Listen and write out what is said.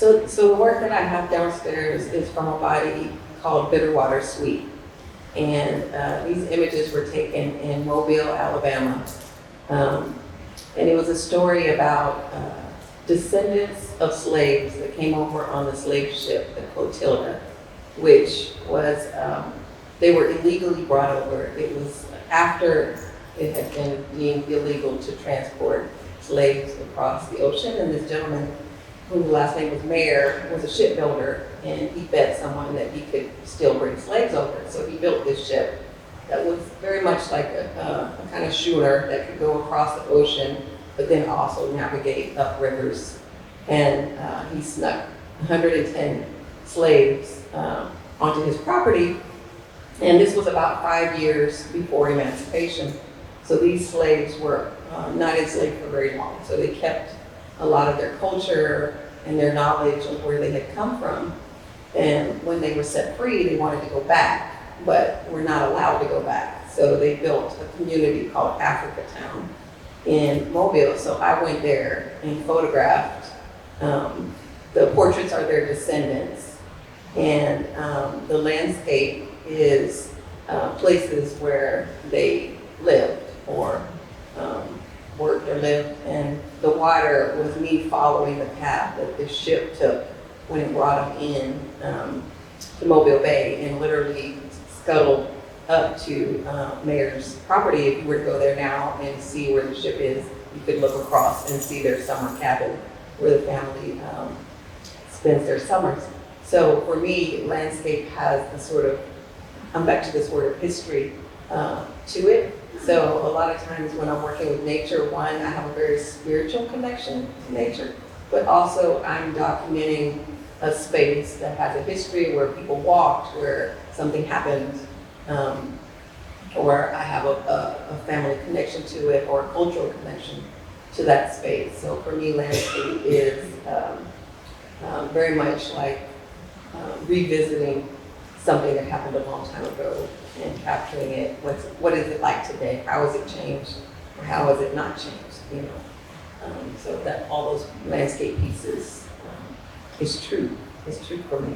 So the work that I have downstairs is from a body called Bitterwater Sweet. And these images were taken in Mobile, Alabama. Um, and it was a story about descendants of slaves that came over on the slave ship, the Clotilda, which was, they were illegally brought over. It was after it had been deemed illegal to transport slaves across the ocean. And this gentleman, whose last name was Mayer, was a shipbuilder, and he bet someone that he could still bring slaves over. So he built this ship that was very much like a kind of schooner that could go across the ocean, but then also navigate up rivers. And he snuck 110 slaves onto his property. And this was about 5 years before emancipation. So these slaves were not enslaved for very long. So they kept a lot of their culture and their knowledge of where they had come from. And when they were set free, they wanted to go back, but were not allowed to go back. So they built a community called Africa Town in Mobile. So I went there and photographed. The portraits are their descendants. And the landscape is places where they lived or worked or lived, and the water was me following the path that the ship took when it brought them in to Mobile Bay, and literally scuttled up to Mayer's property. If you were to go there now and see where the ship is, you could look across and see their summer cabin where the family spends their summers. So for me, landscape has the sort of, I'm back to this word of history to it. So a lot of times when I'm working with nature, one, I have a very spiritual connection to nature, but also I'm documenting a space that has a history where people walked, where something happened, or I have a family connection to it or a cultural connection to that space. So for me, landscape is very much like revisiting something that happened a long time ago and capturing it. What is it like today? How has it changed, or how has it not changed? You know, so that all those landscape pieces is true. It's true for me.